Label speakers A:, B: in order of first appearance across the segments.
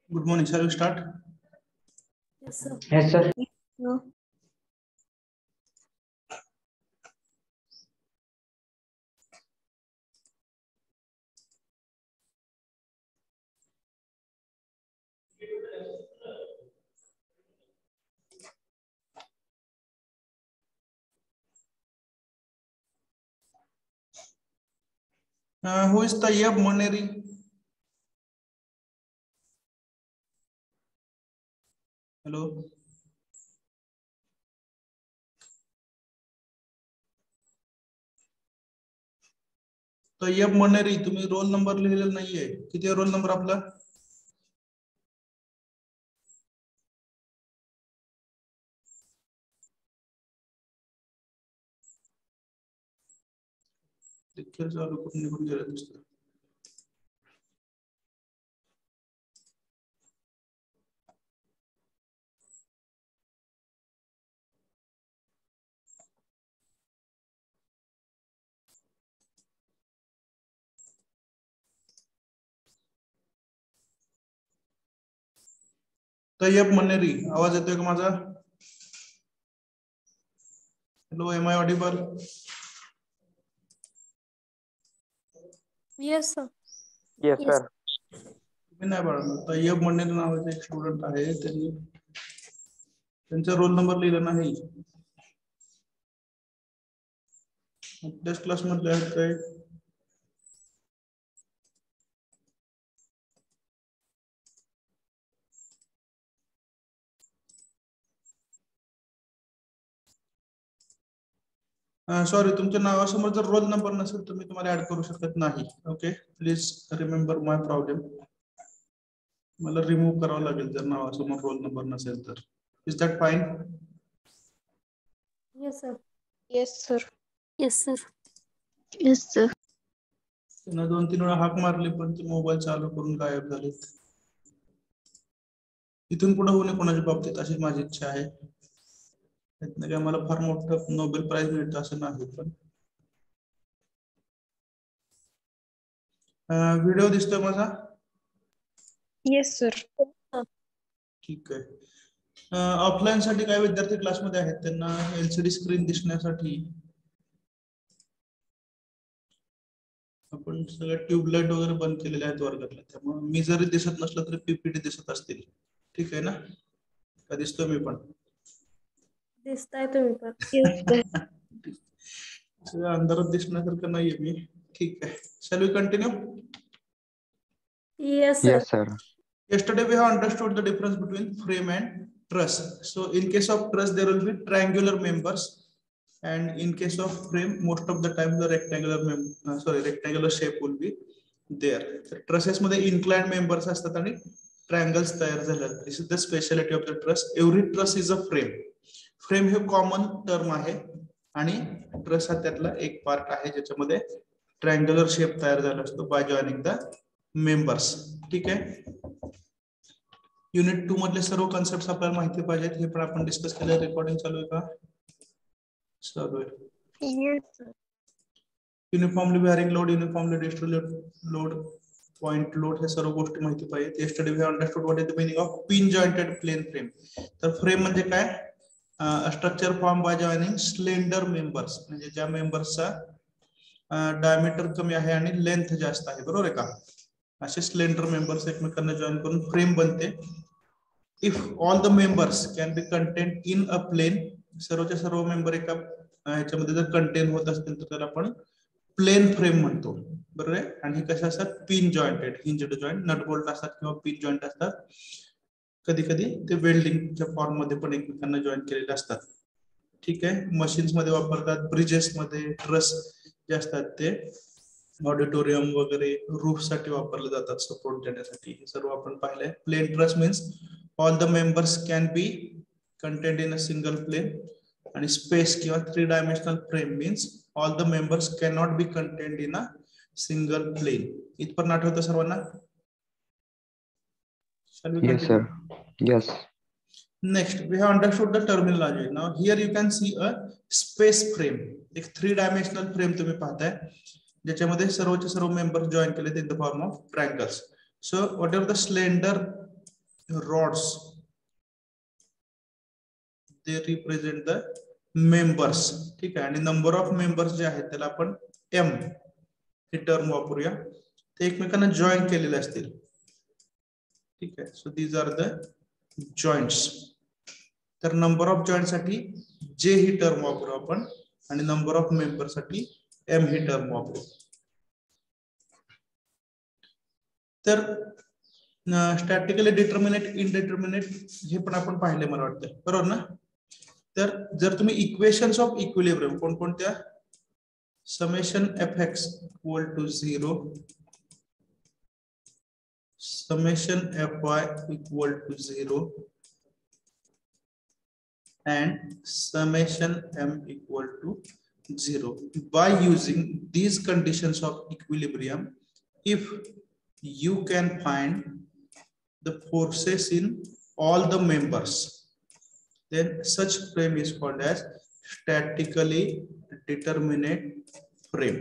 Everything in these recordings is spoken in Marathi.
A: Good morning. Shall we start?
B: Yes, sir.
C: Yes, sir.
B: No.
A: Who is Tayyab Moneri? Hello. Tayyab Moneri, तुम्ही रोल नंबर लिहिलेला नाहीये. किती रोल नंबर आपला? लेक्चर चालू करून निघून गेला दिसतो. तैयब मनेरी, आवाज येतोय का माझा? Hello, am I audible?
B: Yes, sir.
C: Yes,
B: Yes.
C: sir.
A: तुम्ही नाही बाळा, तैयब मनेरी नावाचे एक स्टुडंट आहे, त्यांनी त्यांचा रोल नंबर लिहिला नाही. आपल्याच क्लास मधले आहेत काय? सॉरी, तुमच्या नावासमोर जर रोल नंबर नसेल तर मी तुम्हाला ऍड करू शकत नाही. Okay, please remember my problem. मला रिमूव्ह करावं लागेल जर नावासमोर रोल नंबर नसेल तर. Is that fine?
B: Yes, sir.
D: Yes, sir.
B: Yes, sir.
D: Yes, sir.
A: त्यांना 2-3 वेळा हाक मारली पण ते मोबाईल चालू करून गायब झालेत. इथून पुढे होऊ नये कोणाच्या बाबतीत अशी माझी इच्छा आहे. त्यातनं काय मला फार मोठं नोबेल प्राइज मिळतं असं नाही, पण व्हिडिओ दिसतोय माझा?
D: Yes, sir.
A: ठीक आहे. ऑफलाईन साठी काय विद्यार्थी क्लासमध्ये आहेत त्यांना एलसीडी स्क्रीन दिसण्यासाठी आपण सगळे ट्यूबलाइट वगैरे बंद केलेले आहेत वर्गातल्या, त्यामुळे मी जरी दिसत नसलं तरी पीपीटी दिसत असतील. ठीक आहे ना? का दिसतोय मी पण?
B: दिसताय तुम्ही पण.
D: Yes, sir.
A: सगळं अंधारात दिसण्यासारखं नाहीये मी. ठीक आहे. Shall we continue?
B: Yes, sir.
C: Yes, sir.
A: Yesterday we have understood the difference between frame and truss. So in case of truss there will be triangular members, and in case of frame most of the time the rectangular shape will be there. तर trusses मध्ये inclined members असतात आणि triangles तयार झातात. This is the speciality of the truss. Every truss is a frame. Frame हे कॉमन टर्म आहे आणि truss हा त्यातला एक पार्ट आहे ज्याच्यामध्ये ट्रायंग्युलर शेप तयार झाला असतो बाय जॉइनिंग द मेंबर्स. ठीक आहे. युनिट 2 मधले सर्व कॉन्सेप्ट आपल्याला माहिती पाहिजेत, हे पण आपण डिस्कस केलं. रेकॉर्डिंग चालू आहे का? चालू आहे.
D: Yes, sir.
A: Uniformly varying load, uniformly distributed load, point load, हे सर्व गोष्टी माहिती पाहिजेत. Yesterday we understood what is the meaning of pin jointed plane frame. तर फ्रेम म्हणजे काय? Structure form by joining slender members, म्हणजे ज्या मेंबर्सचा डायमीटर कमी आहे आणि लेंथ जास्त आहे. बरोबर आहे का? असे स्लेंडर मेंबर्स एकमेकांना जॉईन करून फ्रेम बनते. If all the members can be content in a plane, सर्वच्या सर्व मेंबर एका ह्याच्यामध्ये जर कंटेन होत असतील तर त्याला आपण प्लेन फ्रेम म्हणतो. बरोबर आहे? आणि कसे असतात? Pin jointed, hinged joint, nut bolt असतात किंवा पिन जॉईंट असतात. कधी कधी ते वेल्डिंगच्या फॉर्म मध्ये पण एकमेकांना जॉईन केलेले असतात. ठीक आहे. मशीन्स मध्ये वापरतात, ब्रिजेस मध्ये ट्रस जे असतात ते ऑडिटोरियम वगैरे रूफ साठी वापरले जातात सपोर्ट देण्यासाठी. हे सर्व आपण पाहिलंय. Plane truss means all the members can be content in a single plane, आणि स्पेस किंवा 3 dimensional frame means all the members can not be content in a single plane. इथपर्यंत आठवतं सर्वांना?
C: Yes, sir. Yes.
A: Next, we have understood the terminology. Now here you can see a space frame. एक 3 डायमेन्शनल फ्रेम तुम्ही पाहताय ज्याच्यामध्ये सर्वचे सर्व मेंबर्स जॉईन केले in the form of triangles. So what ever the slender rods, they represent the members. ठीक आहे. आणि नंबर ऑफ मेंबर्स जे आहेत त्याला आपण एम ही टर्म वापरूया. ते एकमेकांना जॉईन केलेले असतील. ठीक आहे. So these are the joints. तर नंबर ऑफ जॉइंट साठी जे ही टर्म वापरू आपण आणि नंबर ऑफ मेंबर साठी एम ही टर्म वापरू. तर स्टॅटिकली डिटर्मिनेट, इनडिटर्मिनेट हे पण आपण पाहिले मला वाटतं, बरोबर ना. तर जर तुम्ही इक्वेशन्स ऑफ इक्विलिब्रियम कोणकोणत्या, summation F X equal to 0, summation F Y equal to 0 and summation m equal to 0. By using these conditions of equilibrium, if you can find the forces in all the members, then such frame is called as statically determinate frame.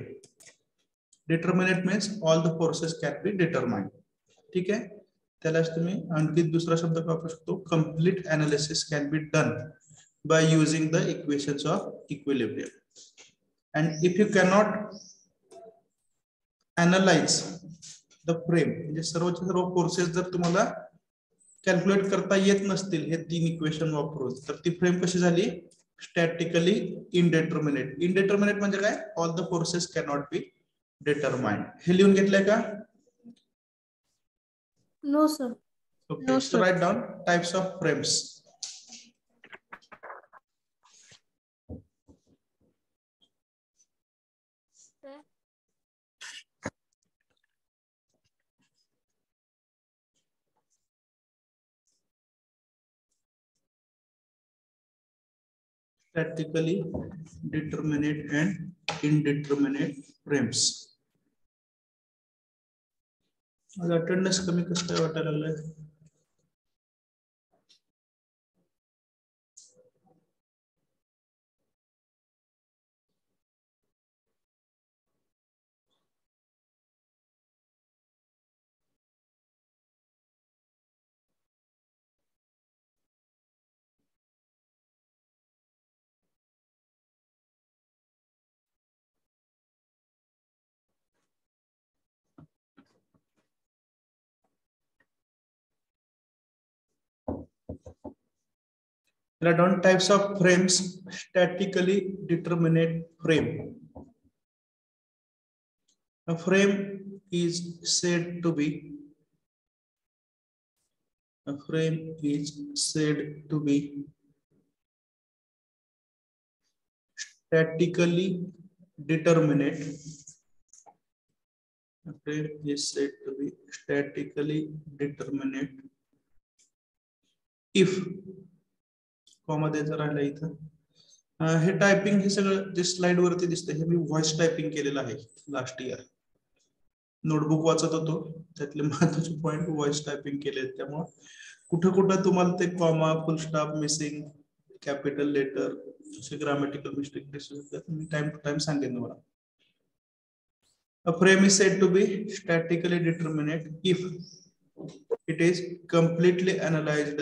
A: Determinate means all the forces can be determined. ठीक है. त्यालाच तुम्ही आणखी दुसरा शब्द वापरू शकतो, complete analysis can be done by using the equations of equilibrium. And if you cannot analyze the frame, म्हणजे सर्वच्या सर्व फोर्सेस जर तुम्हाला कॅल्क्युलेट करता येत नसतील हे तीन इक्वेशन वापरून, तर ती फ्रेम कशी झाली, स्टॅटिकली इनडिटर्मिनेट. इनडिटर्मिनेट म्हणजे काय, all the forces cannot be determined. हे लिहून घेतलंय का?
B: No sir.
A: Okay. So write down types of frames. Statically determinate and indeterminate frames. आज अटेंडन्स कमी कसं काय वाटायला लागलंय? There are different types of frames. Statically determinate frame. A frame is said to be statically determinate. A frame is said to be statically determinate if comma द्यायचा राहिला इथं. हे टायपिंग हे सगळं जे स्लाइड वरती दिसतंय हे मी व्हॉइस टायपिंग केलेलं आहे लास्ट इयर. नोटबुक वाचत होतो, त्यातले महत्त्वाचे पॉइंट व्हॉइस टायपिंग केले. त्यामुळे कुठं कुठं तुम्हाला ते comma, full stop, missing, capital letter असे ग्रामॅटिकल मिस्टेक दिसू शकतात. मी टाइम टू टाइम सांगेन तुम्हाला. A frame is said to be statically determinate if it is completely analyzed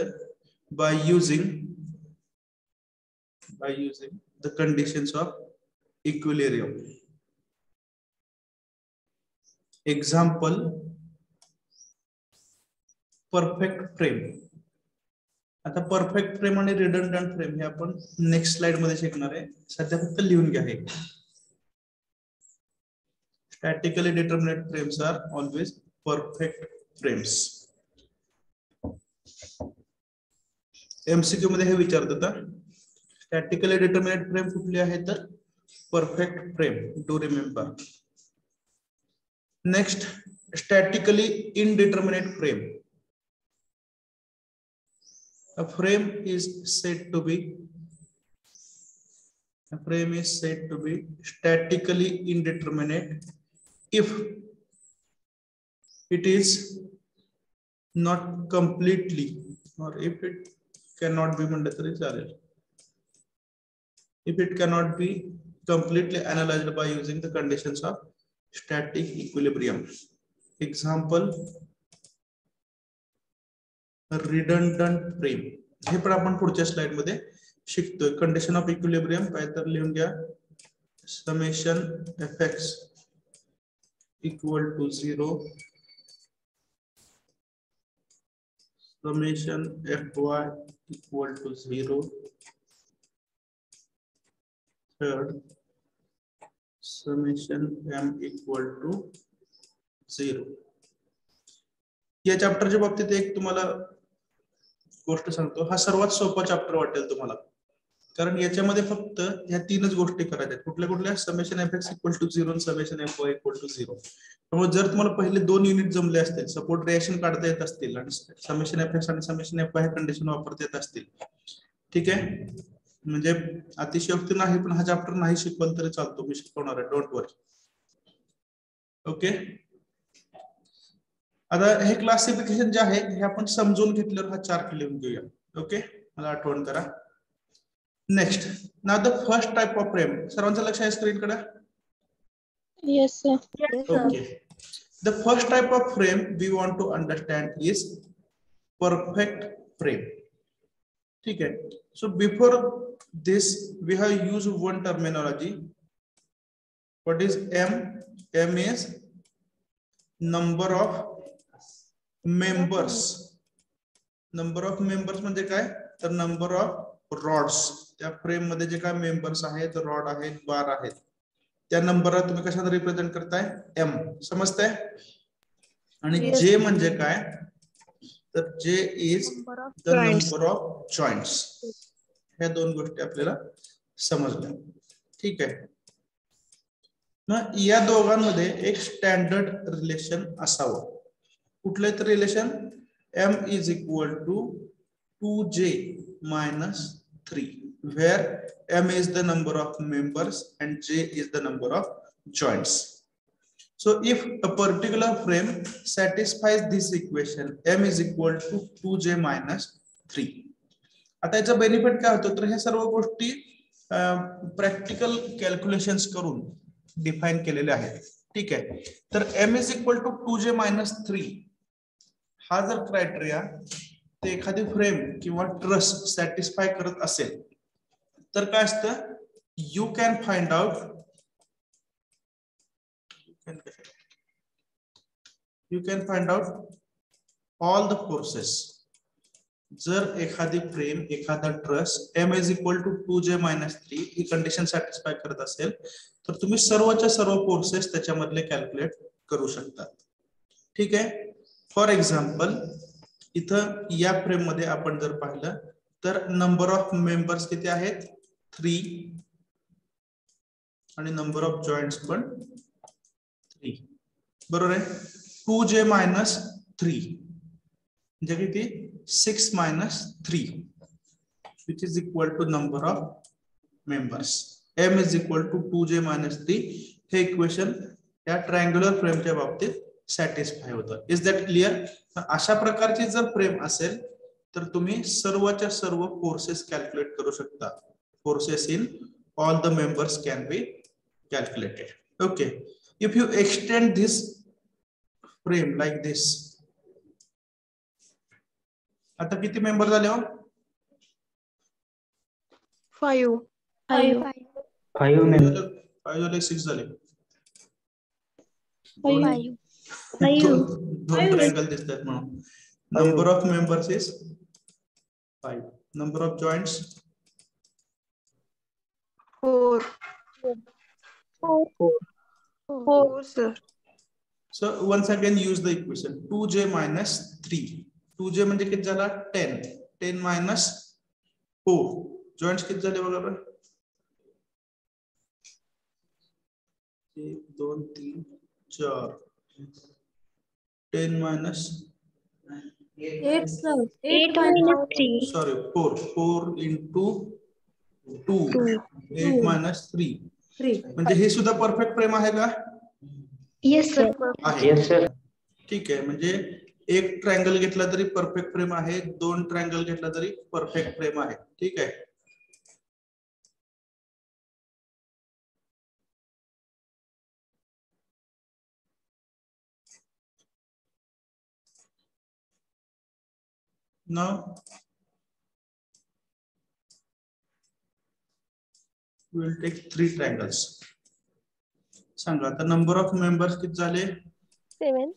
A: by using the conditions of equilibrium. Example, perfect frame. आता परफेक्ट फ्रेम आणि रिडंडंट फ्रेम हे आपण नेक्स्ट स्लाइड मध्ये शिकणार आहे. सध्या फक्त लिहून घ्या. हे statically determinate frames are always perfect frames. MCQ मध्ये हे विचारतात. स्टॅटिकली डिटर्मिनेट फ्रेम कुठली आहे, तर perfect frame. Do remember. Next, statically indeterminate frame. A frame is said to be statically indeterminate if it is not completely, or if it cannot be mandatory, if it cannot be completely analyzed by using the conditions of static equilibrium. Example, redundant frame, हे पण आपण पुढच्या स्लाइड मध्ये शिकतोय. कंडिशन ऑफ इक्विलिब्रियम काय तर लिहून घ्या, summation F X equal to 0, summation F Y equal to 0, third summation M equal to 0. या चॅप्टरच्या बाबतीत एक तुम्हाला गोष्ट सांगतो, हा सर्वात सोपा चॅप्टर वाटेल तुम्हाला, कारण याच्यामध्ये फक्त ह्या तीनच गोष्टी करायच्या. कुठल्या कुठल्या? Summation F X equal to 0, summation F Y equal to 0. त्यामुळे जर तुम्हाला पहिले 2 युनिट जमले असतील, सपोर्ट रिएक्शन काढता येत असतील आणि समेशन एफ एक्स आणि समेशन एफ वाय कंडिशन वापरता येत असतील, ठीक आहे, म्हणजे अतिशयोक्ती नाही, पण हा चॅप्टर नाही शिकवल तरी चालतो, मी शिकवणार आहे, डोंट वरी. ओके, आता हे क्लासिफिकेशन जे आहे हे आपण समजून घेतल्यावर हा चार्ट लिहून घेऊया. ओके, मला आठवण करा. Next, now the first type of frame. सर्वांचं लक्ष आहे स्क्रीन कडे?
D: Yes, sir.
B: Yes, sir.
A: Okay, the first type of frame we want to understand is perfect frame. ठीक आहे, so before this we have used one terminology. What is M? M is number of members. Number of members म्हणजे काय? तर नंबर ऑफ रॉड्स. त्या फ्रेम मध्ये जे काय मेंबर्स आहेत, रॉड आहेत, बार आहेत, त्या नंबरला तुम्ही कशाने रिप्रेझेंट करताय? एम. समजतंय? आणि
B: Yes.
A: जे म्हणजे काय? तर जे is
B: Number of
A: the
D: joints.
A: Number of joints. ह्या 2 गोष्टी आपल्याला समजल्या. ठीक आहे, मग या दोघांमध्ये एक स्टँडर्ड रिलेशन असावं. कुठलं तर relation? M is equal to 2j minus 3, where m is the number of members and j is the number of joints. So if a particular frame satisfies this equation, m is equal to 2j minus 3. आता याचा बेनिफिट काय होतो? तर हे सर्व गोष्टी प्रॅक्टिकल कॅल्क्युलेशन्स करून डिफाइन केलेले आहेत. ठीक आहे, तर m is equal to 2j minus 3 हा जर क्रायटेरिया ते एखादी फ्रेम किंवा ट्रस सॅटिस्फाय करत असेल तर काय असतं? You can find out all the forces. जर एखादी फ्रेम, एखादा truss m is equal to 2j minus 3 ही कंडिशन सॅटिस्फाय करत असेल तर तुम्ही सर्वच्या सर्व फोर्सेस त्याच्यामधले कॅल्क्युलेट करू शकता. ठीक आहे, फॉर एक्झाम्पल इथं या फ्रेम मध्ये आपण जर पाहिलं तर नंबर ऑफ मेंबर्स किती आहेत? 3, आणि नंबर ऑफ जॉइंट्स पण 3. बरोबर आहे? 2j minus 3 म्हणजे किती? 6 minus 3 which is equal to number of members. m is equal to 2j minus 3 हे इक्वेशन या ट्रायंग्युलर फ्रेमच्या बाबतीत सॅटिस्फाय होतं. Is that clear? अशा प्रकारची जर फ्रेम असेल तर तुम्ही सर्वच्या सर्व फोर्सेस कॅल्क्युलेट करू शकता. Forces in all the members can be calculated. Okay, if you extend this frame like this, आता किती मेंबर झाले हो?
D: 5.
C: 5 members.
A: 5 झाले, 6 झाले.
B: five.
A: दोन ट्रायंगल दिसतात म्हणून. Number of members is 5. Number of joints
D: 4. 4, sir.
A: So once again use the equation 2j minus 3. 2j म्हणजे किती झाला? 10. 10 minus 4. जॉइंट्स किती झाले बघा बरं? 1 2 3 4. 10 minus
B: 8, sir.
D: 8 minus 3.
A: sorry 4 into 2. 8 minus 3.
B: 3.
A: म्हणजे हे सुद्धा परफेक्ट फ्रेम आहे का?
D: Yes, sir.
A: आहे.
C: Yes, sir.
A: ठीक आहे, म्हणजे एक ट्रायंगल घेतला तरी परफेक्ट फ्रेम आहे, 2 ट्रायंगल घेतला तरी परफेक्ट फ्रेम आहे. ठीक आहे, Now we will take 3 triangles. सांगा आता number of members किती झाले?
D: 7.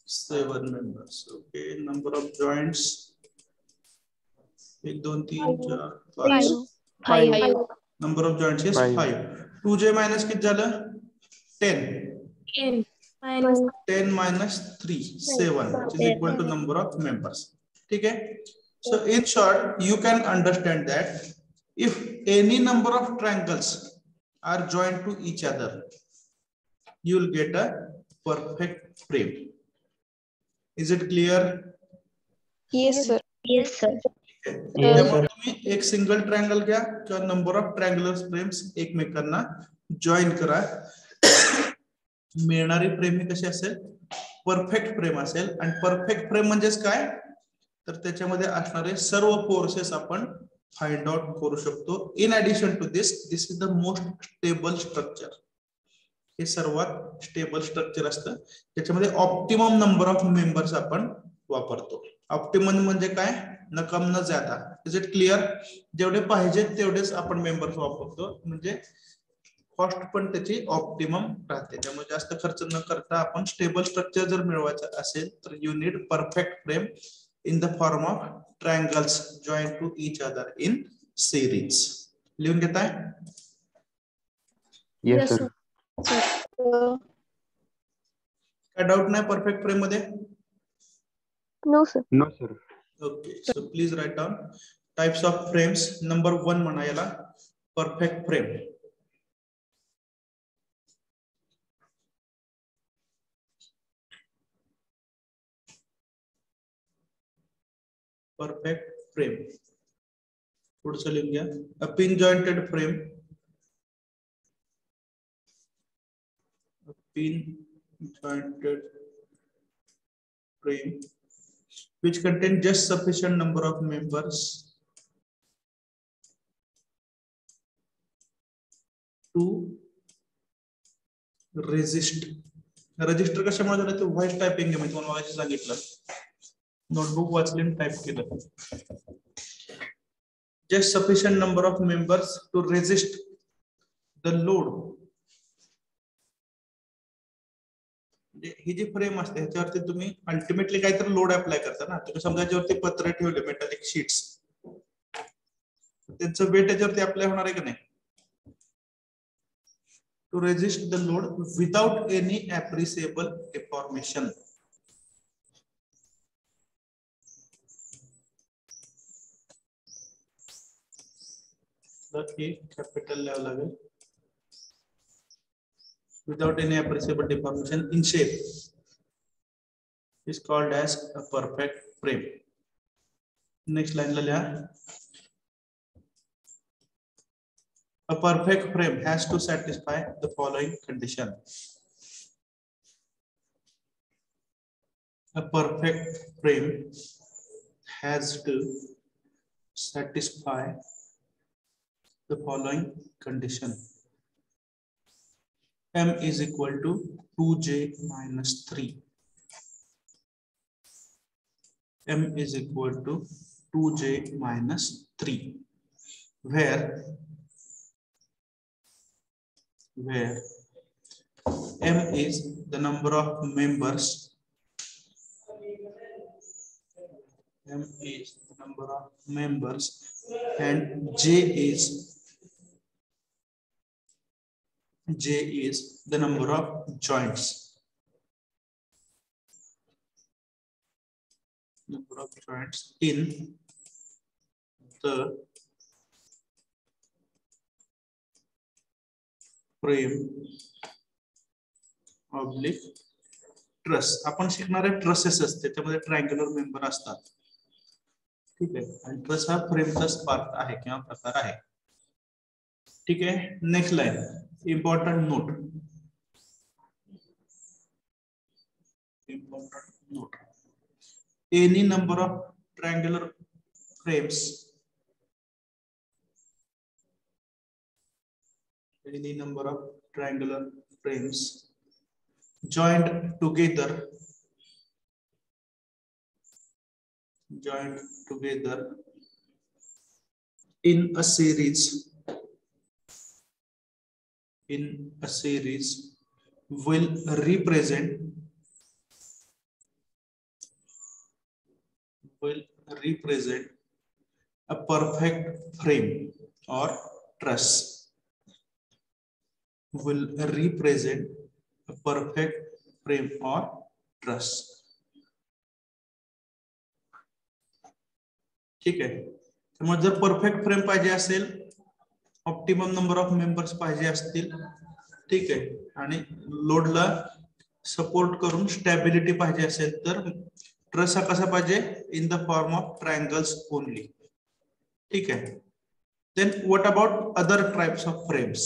A: 7 members. Okay, number of joints 1 2 3 4 5.
D: 5.
A: Number of joints is 5. 2j minus किती झालं? 10. 10 minus 3 7, which is equal to number of members. ठीक है? So in short, you can understand that if any number of triangles are joined to each other, you will get a perfect frame. Is it clear?
D: Yes, sir.
C: Yes, sir.
A: त्यामुळे तुम्ही एक सिंगल ट्रायंगल घ्या किंवा नंबर ऑफ ट्रायंगुलर फ्रेम्स एकमेकांना जॉईन करा, मिळणारी फ्रेम ही कशी असेल? परफेक्ट फ्रेम असेल. आणि परफेक्ट फ्रेम म्हणजेच काय? तर त्याच्यामध्ये असणारे सर्व फोर्सेस आपण फाइंड आउट करू शकतो. In addition to this is the most stable structure. हे सर्वात स्टेबल स्ट्रक्चर असतं, त्याच्यामध्ये ऑप्टिमम नंबर ऑफ मेंबर्स आपण वापरतो. ऑप्टिमम म्हणजे काय? न कम न ज्यादा. Is it clear? जेवढे पाहिजेत तेवढेच आपण मेंबर्स वापरतो, म्हणजे कॉस्ट पण त्याची ऑप्टिमम राहते. त्यामुळे जास्त खर्च न करता आपण स्टेबल स्ट्रक्चर जर मिळवायचं असेल तर you need perfect frame in the form of triangles join to each other in series. लिहून घेताय?
C: Yes, sir.
A: काय डाऊट नाही परफेक्ट फ्रेम मध्ये?
D: No, sir.
C: No, sir.
A: Okay, so please write down types of frames. Number 1 म्हणा याला परफेक्ट फ्रेम. Perfect frame. पुढचं लिहून घ्या. A pin jointed frame. Pin jointed frame which contain just sufficient number of members to resist. Register कशामुळे झालं? ते व्हाईट टायपिंग आहे, मी तुम्हाला मागाशी सांगितलं. नोटबुक वाचले टाइप केलं. just sufficient number of members to resist the load. ही जी फ्रेम असते ह्याच्यावरती तुम्ही अल्टिमेटली काहीतरी लोड अप्लाय करता ना. तुम्ही समजा याच्यावरती पत्रे ठेवले, मेटॅलिक शीट्स, त्यांचं वेट याच्यावरती अप्लाय होणार आहे की नाही? To resist the load without any appreciable deformation. Capital लिहावं लागेल. without any appreciable deformation in shape is called as a perfect frame. Next line la liha. A perfect frame has to satisfy the following condition. A perfect frame has to satisfy the following condition. M is equal to 2j minus 3. M is equal to 2j minus 3, where M is the number of members. M is the number of members and J is the number of joints. Number of joints in the frame oblique truss. आपण शिकणारे ट्रसेस असते, त्याच्यामध्ये ट्रायंग्युलर मेंबर असतात. ठीक आहे, आणि ट्रस हा फ्रेमचाच पार्ट आहे किंवा प्रकार आहे. ठीक आहे. Next line, important note. Any number of triangular frames, joined together joined together in a series will represent a perfect frame or truss. Will represent a perfect frame or truss. ठीक आहे. त्यामुळे जर परफेक्ट फ्रेम पाहिजे असेल, ऑप्टिमम नंबर ऑफ मेंबर्स पाहिजे असतील, ठीक आहे, आणि लोडला सपोर्ट करून स्टॅबिलिटी पाहिजे असेल तर ट्रस हा कसा पाहिजे, in the form of triangles only. ठीक आहे. Then what about other types of frames.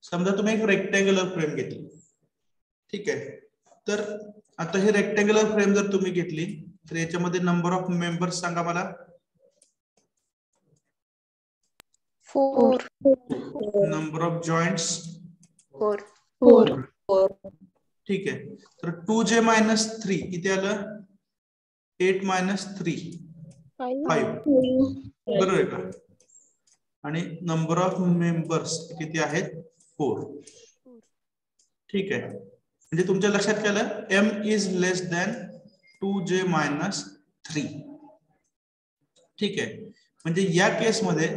A: समजा तुम्ही एक रेक्टँग्युलर फ्रेम घेतली, ठीक आहे, तर आता ही रेक्टँग्युलर फ्रेम जर तुम्ही घेतली तर याच्यामध्ये नंबर ऑफ मेंबर्स सांगा मला.
D: 4.
A: Number of joints
D: 4.
A: ठीक आहे. तर 2j-3 किती आलं, 8-3 5. बरोबर आहे का. आणि नंबर ऑफ मेंबर्स किती आहेत, 4. ठीक आहे. म्हणजे तुमच्या लक्षात काय आलं, m is less than 2j-3. ठीक आहे. म्हणजे या केस मध्ये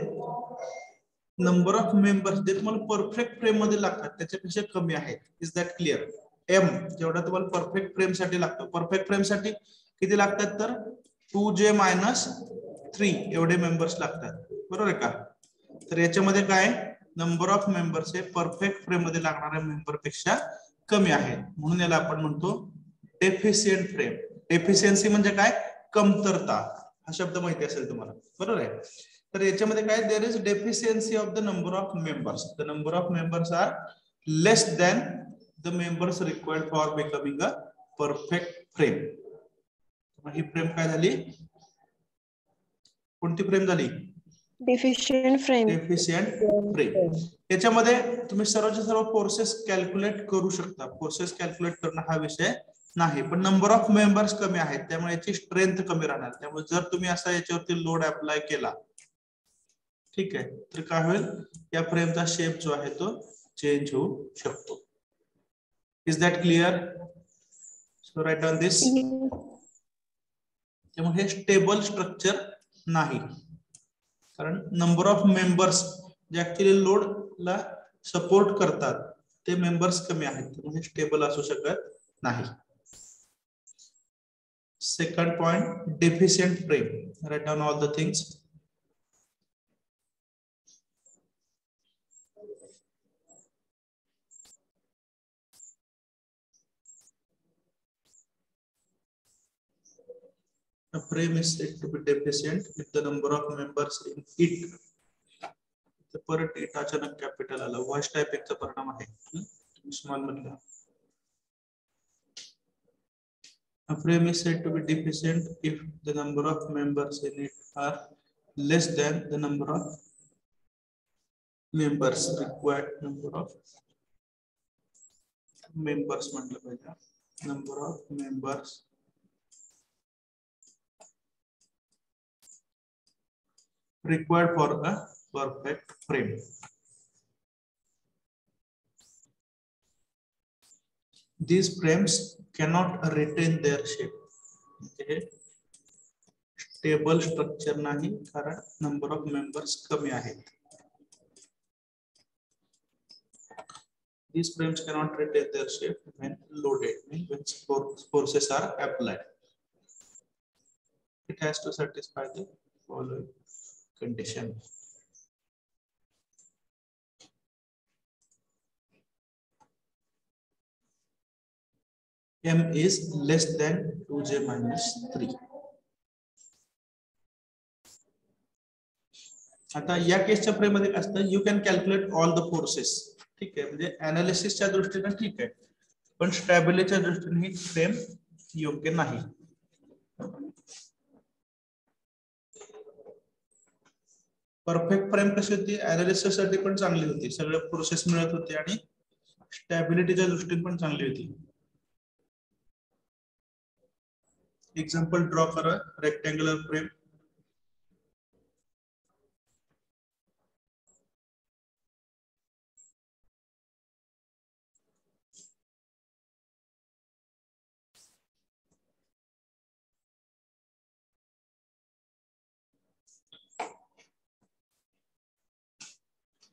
A: नंबर ऑफ मेंबर्स जे तुम्हाला परफेक्ट फ्रेम मध्ये लागतात त्याच्यापेक्षा कमी आहेत. Is that clear. m जेवढा तुम्हाला परफेक्ट फ्रेम साठी लागतो, परफेक्ट फ्रेम साठी किती लागतात तर 2j-3 एवढे मेंबर्स लागतात. बरोबर आहे का. तर याच्यामध्ये काय, नंबर ऑफ मेंबर्स हे परफेक्ट फ्रेम मध्ये लागणाऱ्या मेंबर पेक्षा कमी आहे, म्हणून याला आपण म्हणतो डेफिशियंट फ्रेम. डेफिशियन्सी म्हणजे काय, कमतरता. हा शब्द माहिती असेल तुम्हाला, बरोबर आहे. तर याच्यामध्ये काय, there is deficiency of the number of members. The number of members are less than the members required for becoming a perfect frame. ही फ्रेम काय झाली, कोणती फ्रेम झाली,
D: डेफिशियंट फ्रेम.
A: Deficient frame. याच्यामध्ये तुम्ही सर्वच्या सर्व फोर्सेस कॅल्क्युलेट करू शकता. फोर्सेस कॅल्क्युलेट करणं हा विषय नाही, पण नंबर ऑफ मेंबर्स कमी आहेत त्यामुळे याची स्ट्रेंथ कमी राहणार. त्यामुळे जर तुम्ही असा याच्यावरती लोड अप्लाय केला, ठीक आहे, तर काय होईल, या फ्रेमचा शेप जो आहे तो चेंज होऊ शकतो. Is that clear. So write on this. त्यामुळे हे स्टेबल स्ट्रक्चर नाही, कारण नंबर ऑफ मेंबर्स जे ऍक्च्युअली लोडला सपोर्ट करतात ते मेंबर्स कमी आहेत, त्यामुळे स्टेबल असू शकत नाही. Second point, deficient frame. Write down all the things. A frame is said to be deficient if the number of members in it. तर परत इट अचानक कॅपिटल आला, वॉइस टायपिंगचा परिणाम आहे. स्मॉल मधला. A frame is said to be deficient if the number of members in it are less than the number of members required. Number of members म्हटलं पाहिजे. Number of members required for a perfect frame. These frames cannot retain their shape. Stable structure नाही, कारण number of members कमी आहेत. These frames cannot retain their shape when loaded, when forces are applied. It has to satisfy the following condition. M is less than 2j-3. आता या केसच्या फ्रेम मध्ये काय असतं, you can calculate all the forces. ठीक आहे, म्हणजे अनालिसिसच्या दृष्टीने ठीक आहे, पण स्टॅबिलिटीच्या दृष्टीने ही फ्रेम योग्य नाही. परफेक्ट फ्रेम कशी होती, अनालिसिस साठी पण चांगली होती, सगळे प्रोसेस मिळत होते आणि स्टॅबिलिटीच्या दृष्टीने पण चांगली होती. एग्जांपल ड्रॉ करा, rectangular frame.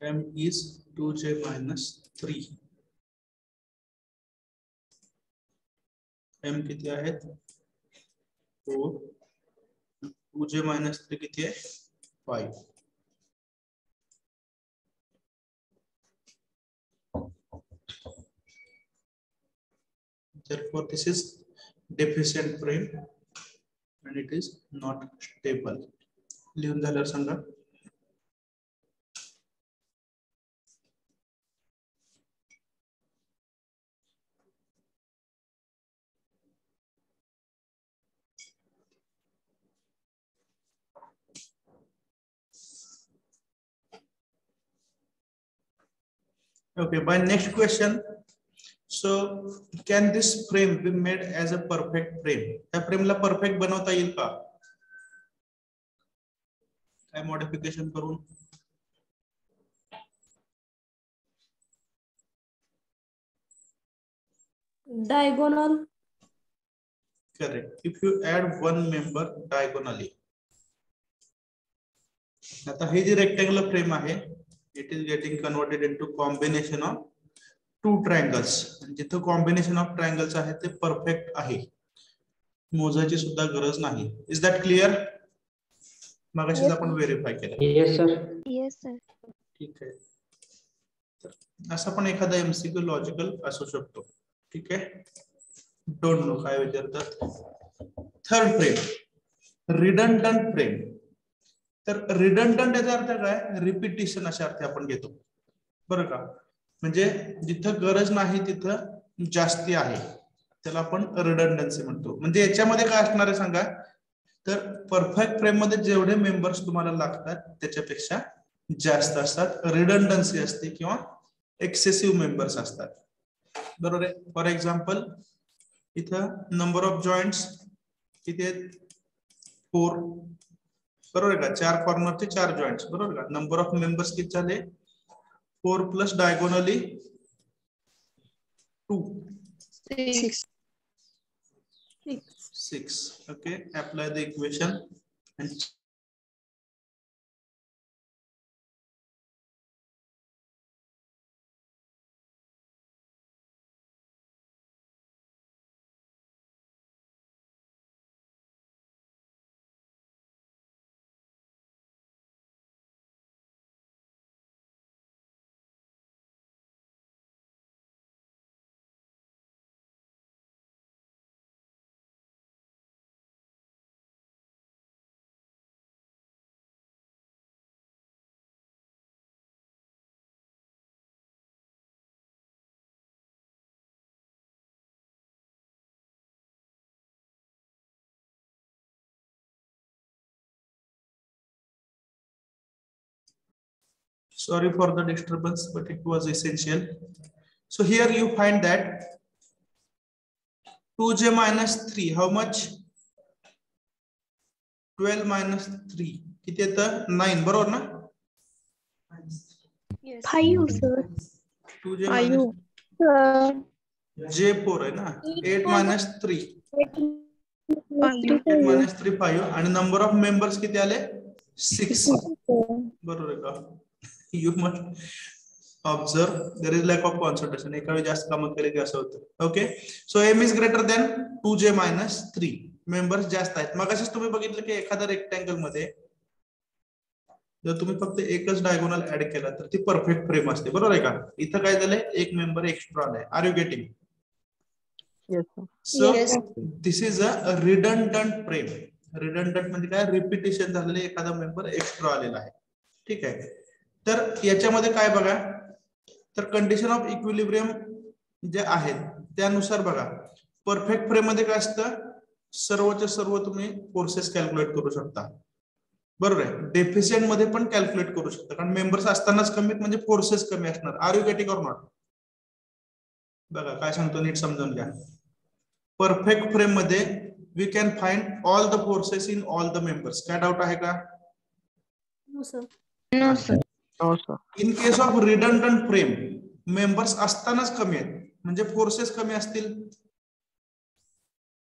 A: m is 2j minus 3. m किती आहेत 4, 2j minus 3 किती आहे 5. Therefore this is deficient frame and it is not stable. लिहून झाल्यावर सांगा. Okay, by next question. So can this frame be made as a perfect frame? त्या फ्रेमला परफेक्ट बनवता येईल का? काय मॉडिफिकेशन करून?
B: Diagonal.
A: Correct. If you add one member diagonally. आता हे जे रेक्टेंगुलर फ्रेम आहे, it is getting converted into combination of two triangles. जिथं कॉम्बिनेशन ऑफ ट्रायंगल्स आहे ते परफेक्ट आहे, मोजायची सुद्धा गरज नाही. Is that clear? मगाशीच आपण व्हेरीफाय केलं.
C: Yes, sir.
D: Yes, sir.
A: ठीक आहे. असा पण एखादा एमसीक्यू लॉजिकल असू शकतो. ठीक आहे. डोंट नो काय विचारतात. Third frame redundant frame. तर रिडंडंट याचा अर्थ काय? रिपिटिशन अशा अर्थ आपण घेतो, बरं का? म्हणजे जिथं गरज नाही तिथं जास्ती आहे त्याला आपण रिडंडन्सी म्हणतो. म्हणजे याच्यामध्ये काय असणार आहे सांगा? तर परफेक्ट फ्रेम मध्ये जेवढे मेंबर्स तुम्हाला लागतात त्याच्यापेक्षा जास्त असतात, रिडंडन्सी असते किंवा एक्सेसिव्ह मेंबर्स असतात. बरोबर आहे. फॉर एक्झाम्पल इथं नंबर ऑफ जॉइंट्स किती आहेत 4, बरोबर आहे का? 4 कॉर्नरचे 4 जॉइंट्स, बरोबर का? नंबर ऑफ मेंबर्स किती झाले 4 plus diagonally 2 6. Okay, apply the equation and sorry for the disturbance, but it was essential. So here you find that 2j minus 3, how much? 12 minus 3 किती येतं 9, बरोबर ना?
D: Yes. 5, sir.
A: 2j minus j 4 आहे ना. 8 minus 3 8 minus 3 5 आणि नंबर ऑफ मेंबर्स किती आले 6, बरोबर आहे का? You must observe there is lack of concentration. एका वेळी जास्त काम केले की असं होतं. Okay, so m is greater than 2j minus 3. Members जास्त आहेत. मगाशीच तुम्ही बघितलं की एखादा रेक्टँगल मध्ये जर तुम्ही फक्त एकच डायगोनल ऍड केला तर ती परफेक्ट फ्रेम असते, बरोबर आहे का? इथं काय झालंय, एक मेंबर एक्स्ट्रा आलाय. Are you getting? So this is a redundant frame. Redundant म्हणजे काय? रिपिटेशन झालेले एखादा मेंबर एक्स्ट्रा आलेला आहे. ठीक आहे. तर याच्यामध्ये काय बघा, तर कंडिशन ऑफ इक्विलिब्रियम जे आहेत त्यानुसार बघा, परफेक्ट फ्रेम मध्ये काय असतं, सर्वच्या सर्व तुम्ही फोर्सेस कॅल्क्युलेट करू शकता, बरोबर आहे. डेफिशियंट मध्ये पण कॅल्क्युलेट करू शकता, कारण मेंबर्स असतानाच कमी म्हणजे फोर्सेस कमी असणार. Are you getting or not? बघा काय सांगतो नीट समजून घ्या. परफेक्ट फ्रेम मध्ये we can find all the forces in all the members. काय डाऊट आहे का?
B: No, sir.
D: No, sir.
A: In case of redundant frame members असतानाच कमी आहेत म्हणजे फोर्सेस कमी असतील.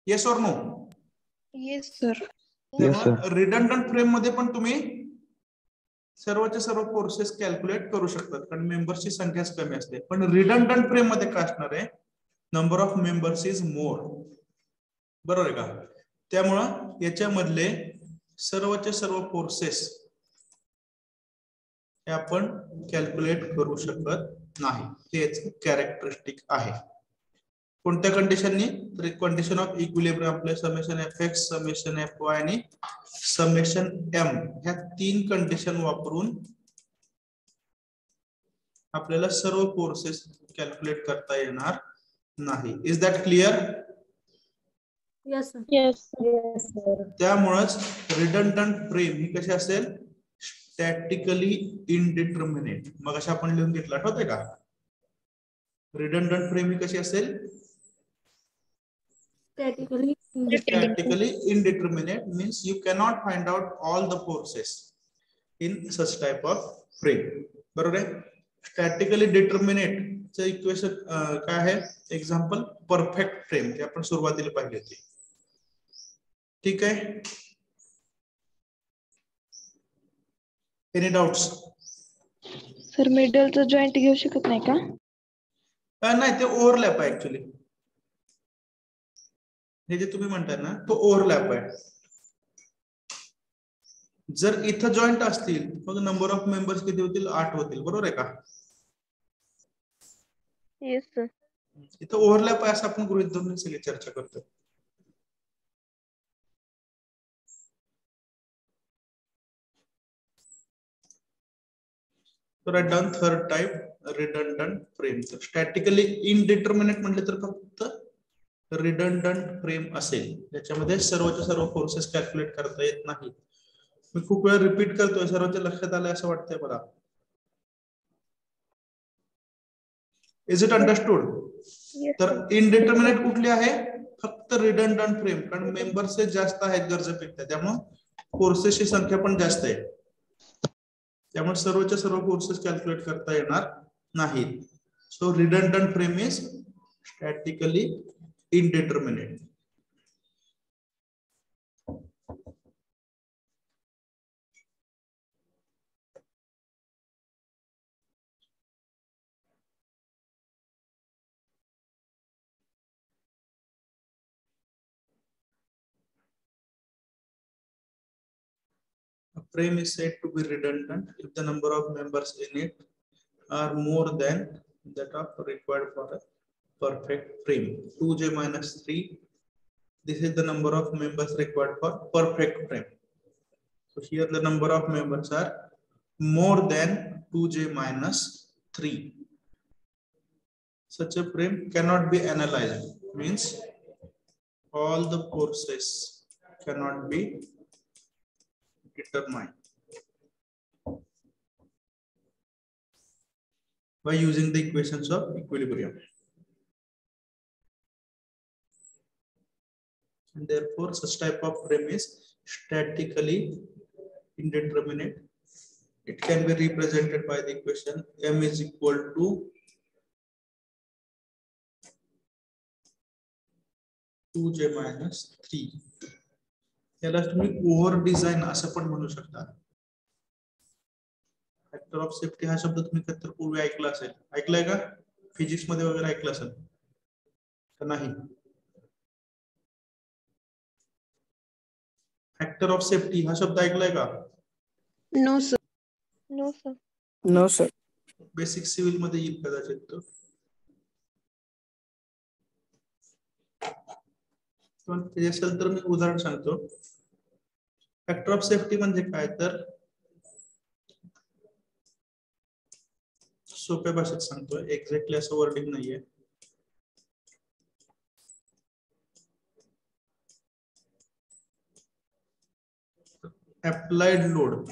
A: Yes or no?
D: Yes, sir.
A: Redundant frame मध्ये पण तुम्ही सर्वच्या सर्व फोर्सेस कॅल्क्युलेट करू शकतात कारण मेंबर्सची संख्याच कमी असते. पण रिडंडंट फ्रेम मध्ये काय असणार आहे, number of members is more, बरोबर आहे का. त्यामुळं याच्यामधले सर्वचे सर्व फोर्सेस हे आपण कॅल्क्युलेट करू शकत नाही, तेच कॅरेक्टरिस्टिक आहे. कोणत्या कंडिशननी, तर कंडिशन ऑफ इक्विलिब्रियम आपले summation F x, summation F Y आणि समेशन एम, ह्या 3 कंडिशन वापरून आपल्याला सर्व फोर्सेस कॅल्क्युलेट करता येणार नाही. Is that clear?
B: Yes, sir.
D: Yes,
A: त्यामुळेच रिडंडंट फ्रेम ही कशी असेल, स्टॅटिकली इनडिटर्मिनेट. मग अशा आपण लिहून घेतला, आठवतंय का. रिडंडंट फ्रेम ही कशी असेल,
B: Statically
A: statically indeterminate, means you cannot find out all the forces in such type of frame. बरोबर आहे. स्टॅटिकली डिटर्मिनेट चे इक्वेशन काय आहे, एक्झाम्पल परफेक्ट फ्रेम, ते आपण सुरुवातीला पाहिली होती. ठीक आहे. Any doubts?
C: सर मिडलचा जॉईंट घेऊ शकत नाही का?
A: नाही, ते ओव्हरलॅप आहे ऍक्च्युली. हे जे तुम्ही म्हणताय ना, तो ओव्हरलॅप आहे. जर इथं जॉईंट असतील मग नंबर ऑफ मेंबर्स किती होतील, 8 होतील, बरोबर आहे का.
D: yes, sir.
A: इथं ओव्हरलॅप आहे असं आपण गृहीत धरून सगळी चर्चा करतो. तर done third type redundant frame. Statically indeterminate म्हटले तर फक्त रिडंडंट फ्रेम असेल, त्याच्यामध्ये सर्वच्या सर्व फोर्सेस कॅल्क्युलेट करता येत नाही. मी खूप वेळा रिपीट करतोय, सर्वांच्या लक्षात आलंय असं वाटतंय मला. Is it understood?
D: Yes,
A: तर
D: sir.
A: इनडिटर्मिनेट कुठली आहे, फक्त रिडंडंट फ्रेम, कारण मेंबर्स जास्त आहेत गरजेपेक्षा, त्यामुळे फोर्सेसची संख्या पण जास्त आहे. त्यामुळे सर्वच्या सर्व फोर्सेस कॅल्क्युलेट करता येणार नाहीत. So redundant frame is statically indeterminate. A frame is said to be redundant if the number of members in it are more than that of required for a perfect frame. 2j minus 3. This is the number of members required for perfect frame. So here the number of members are more than 2j minus 3. Such a frame cannot be analyzed. Means all the forces cannot be determined by using the equations of equilibrium. And therefore such type of frame is statically indeterminate. It can be represented by the equation m is equal to two j minus 3. याला तुम्ही ओव्हर डिझाइन असं पण म्हणू शकता. फॅक्टर ऑफ सेफ्टी हा शब्द तुम्ही कधी पूर्वी ऐकला असेल, ऐकलाय का, फिजिक्स मध्ये वगैरे ऐकलं असेल का नाही. फॅक्टर ऑफ सेफ्टी हा शब्द ऐकलाय का?
C: No sir.
D: No, sir.
C: No sir.
A: Basic civil मध्ये येईल कदाचित तो. ते असेल तर मी उदाहरण सांगतो. फॅक्टर ऑफ सेफ्टी म्हणजे काय, तर सोप्या भाषेत सांगतोय, एक्झॅक्टली असं वर्डिंग नाहीये. Applied load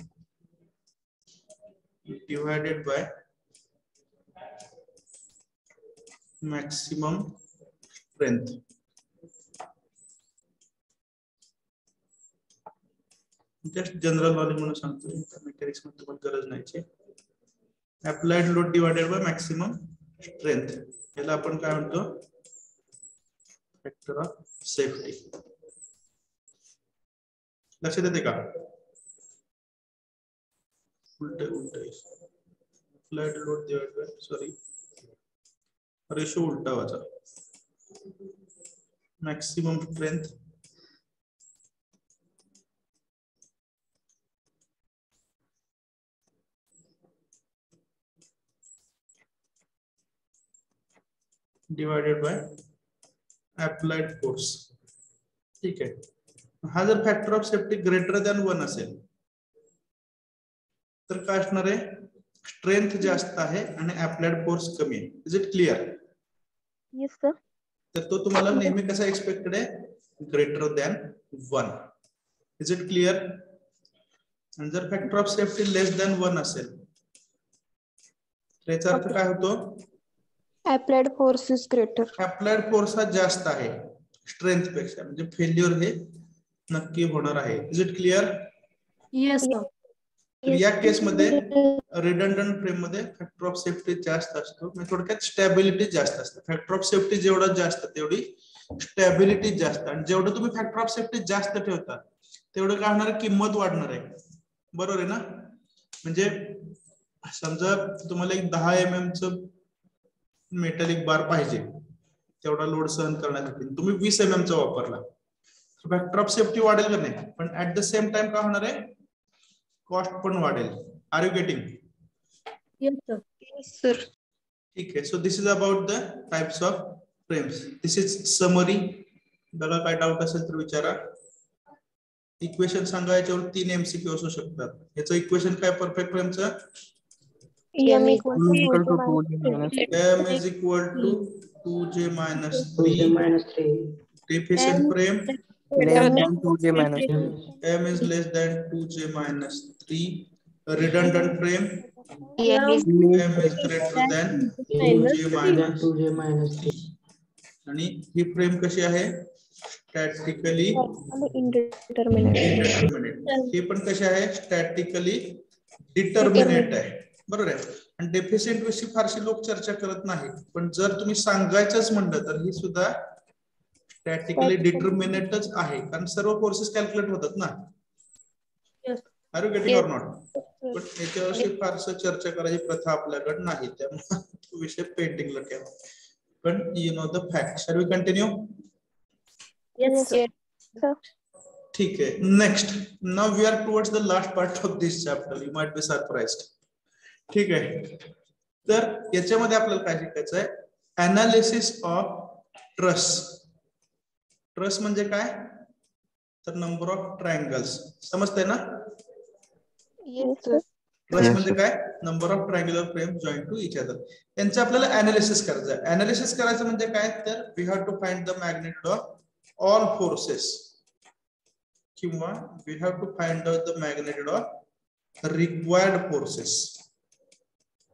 A: divided by maximum strength. Just general knowledge म्हणून सांगतो, मेकॅनिक्स मध्ये तुम्हाला गरज नाही. Applied load divided by maximum strength, याला आपण काय म्हणतो, फॅक्टर ऑफ सेफ्टी. लक्षात येते का? उलटे उलटे flat load divide by sorry ratio उलटा वाचा maximum strength divided by applied force. ठीक आहे. हा जर factor of safety greater than 1 असेल तर काय असणार आहे स्ट्रेंथ जास्त आहे आणि अप्लाइड फोर्स कमी आहे. Is it clear?
D: Yes, sir.
A: तर तो तुम्हाला नेहमी कसा एक्सपेक्टेड आहे greater than 1. Is it clear? आणि जर factor of safety less than 1 असेल तर याचा अर्थ काय होतो
B: applied force is greater.
A: Applied force हा जास्त आहे स्ट्रेंथ पेक्षा म्हणजे फेल्युअर हे नक्की होणार आहे. Is it clear?
B: Yes, sir.
A: तर या केस मध्ये रिडंडंट फ्रेम मध्ये फॅक्टर ऑफ सेफ्टी जास्त असतो म्हणजे थोडक्यात स्टॅबिलिटी जास्त असते. फॅक्टर ऑफ सेफ्टी जेवढा जास्त तेवढी स्टॅबिलिटी जास्त आणि जेवढं तुम्ही फॅक्टर ऑफ सेफ्टी जास्त ठेवता तेवढं काय होणार किंमत वाढणार आहे. बरोबर आहे ना? म्हणजे समजा तुम्हाला एक 10 mm च मेटॅलिक बार पाहिजे तेवढा लोड सहन करण्यासाठी तुम्ही 20 mm चा वापरला फॅक्टर ऑफ सेफ्टी वाढेल का नाही पण ऍट द सेम टाइम काय होणार आहे कॉस्ट पण वाढेल. Are you getting?
B: Yes, sir.
C: Yes, sir.
A: ठीक आहे. So this is about the types of frames. This is summary. बघा काय डाऊट असेल तर विचारा. इक्वेशन सांगा याच्यावर 3 MCQ असू शकतात. याचं इक्वेशन काय perfect फ्रेमचं?
D: M equal to
E: equal to
D: 2
E: 2J minus
A: M is equal to 2J minus 3 deficient frame.
E: less than 2J minus
A: M is less than 2J minus 3. Redundant frame.
B: M
A: M is greater than 2J minus 3. आणि ही फ्रेम कशी आहे स्टॅटिकली
D: indeterminate.
A: इंडिटरमिनेट. ही पण कशी आहे स्टॅटिकली डिटर्मिनेट आहे. बरोबर आहे. आणि डेफिशियंट विषयी फारशी लोक चर्चा करत नाहीत पण जर तुम्ही सांगायचंच म्हणलं तर ही सुद्धा स्टॅटिकली डिटर्मिनेटच आहे कारण सर्व फोर्सेस कॅल्क्युलेट होतात ना.
B: Yes.
A: Are you getting or not? पण याच्याविषयी फारसं चर्चा करायची प्रथा आपल्याकडे नाही त्यामुळे तो विषय पेंडिंगला ठेवा. पण you know the fact. Shall we continue?
B: Yes, sir.
D: Sir.
A: ठीक आहे. Next now we are towards the last part of this chapter. You might be surprised. ठीक आहे. तर याच्यामध्ये आपल्याला काय शिकायचं आहे अनालिसिस ऑफ ट्रस. ट्रस म्हणजे काय तर नंबर ऑफ ट्रायंगल्स. समजतंय ना?
D: Yes, sir.
A: ट्रस
E: Yes,
A: म्हणजे
E: sir.
A: काय number of triangular frame joint to each other. यांचं आपल्याला अनालिसिस करायचं आहे. अनालिसिस करायचं म्हणजे काय तर we have to find the magnitude of all forces किंवा we have to find out the magnitude of required forces.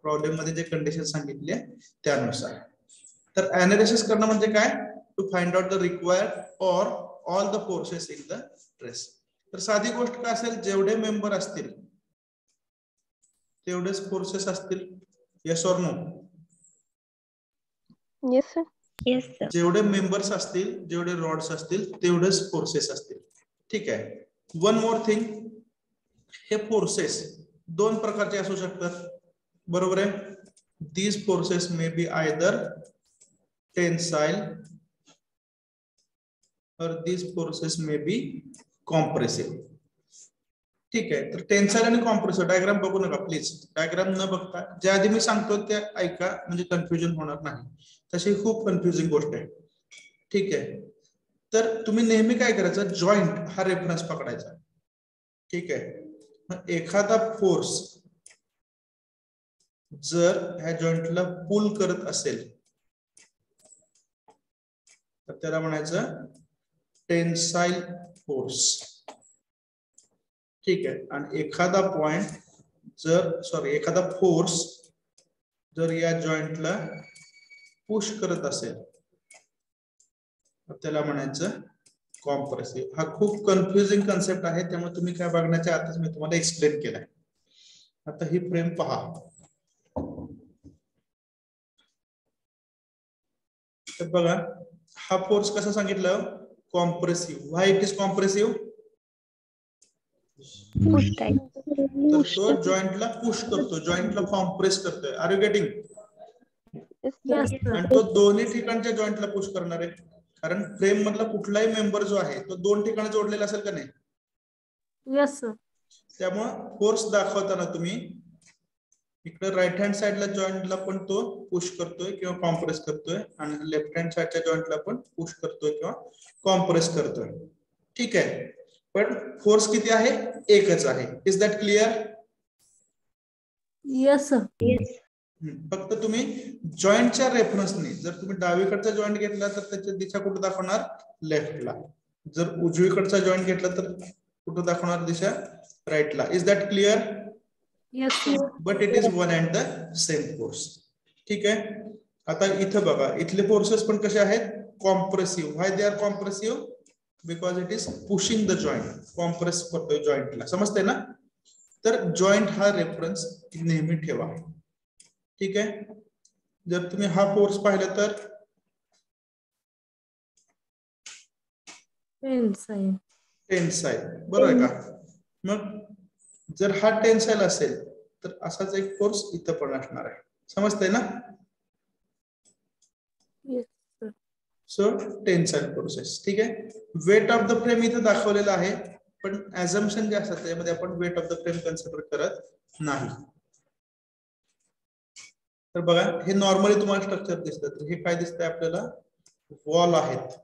A: Problem मध्ये जे कंडिशन सांगितली त्यानुसार. तर अनालिसिस करणं म्हणजे काय to find out the required or all the forces in the truss. तर साधी गोष्ट काय असेल जेवढे मेंबर असतील तेवढेच फोर्सेस असतील. Yes or no?
D: Yes, sir. Yes, sir.
A: जेवढे मेंबर्स असतील जेवढे रॉड्स असतील तेवढेच फोर्सेस असतील. ठीक आहे. वन मोर थिंग हे फोर्सेस 2 प्रकारचे असू शकतात. बरोबर आहे. These forces may be either tensile or these forces may be compressive. ठीक आहे. तर टेन्साइल आणि कॉम्प्रेसिव्ह डायग्राम बघू नका प्लीज. डायग्राम न बघता ज्या आधी मी सांगतो ते ऐका म्हणजे कन्फ्युजन होणार नाही. तशी खूप कन्फ्युजिंग गोष्ट आहे. ठीक आहे. तर तुम्ही नेहमी काय करायचं जॉईंट हा रेफरन्स पकडायचा. ठीक आहे. मग एखादा फोर्स जर ह्या जॉईंटला पुल करत असेल तर त्याला म्हणायचं टेन्साइल फोर्स. ठीक आहे. आणि एखादा पॉइंट एखादा फोर्स जर या जॉईंटला पुश करत असेल तर त्याला म्हणायचं कॉम्प्रेसिव्ह. हा खूप कन्फ्युजिंग कन्सेप्ट आहे त्यामुळे तुम्ही काय बघण्याच्या आताच मी तुम्हाला एक्सप्लेन केलाय. आता ही फ्रेम पहा. तर बघा हा फोर्स कसा सांगितलं compressive. Why it is compressive?
D: Push type.
A: तर तो जॉईंटला पुश करतो, जॉईंटला कॉम्प्रेस करतोय. Are you getting?
B: Yes, sir.
A: आणि तो दोन्ही ठिकाणच्या जॉईंटला पुश करणार आहे, कारण फ्रेम मधला कुठलाही मेंबर जो आहे तो दोन ठिकाणी जोडलेला असेल का नाही.
B: Yes, sir.
A: त्यामुळे फोर्स दाखवताना तुम्ही इकडे राईट हँड साइडला जॉईंटला पण तो पुश करतोय किंवा कॉम्प्रेस करतोय, आणि लेफ्ट हँड साइडच्या जॉईंटला पण पुश करतोय किंवा कॉम्प्रेस करतोय. ठीक आहे, पण फोर्स किती आहे? एकच आहे. Is that clear?
B: Yes, sir.
D: Yes.
A: फक्त तुम्ही जॉईंटच्या रेफरन्सने, जर तुम्ही डावीकडचा जॉईंट घेतला तर त्याची दिशा कुठे दाखवणार? लेफ्टला. जर उजवीकडचा जॉईंट घेतला तर कुठे दाखवणार दिशा? राईटला. Is that clear?
B: Yes, sir.
A: But it is one and the same force. ठीक आहे, आता इथं बघा, इथले फोर्सेस पण कसे आहेत? Compressive. Why they are compressive? Because it is pushing the joint. Compress करतोय जॉईंटला. समजते ना? तर जॉईंट हा रेफरन्स नेहमी ठेवा. ठीक आहे, जर तुम्ही हा फोर्स पाहिला तर
B: Tensile.
A: टेन्साईल, बरोबर आहे का? मग जर हा टेन्साईल असेल तर असाच एक फोर्स इथं पण असणार आहे. समजतंय ना?
B: Yes, sir.
A: So tensile forces. ठीक आहे, वेट ऑफ द फ्रेम इथं दाखवलेला आहे, पण ऍझम्पशन जे असतात त्यामध्ये आपण weight of the frame consider करत नाही. तर बघा, हे नॉर्मली तुम्हाला स्ट्रक्चर दिसतं. तर हे काय दिसतंय आपल्याला? वॉल आहेत.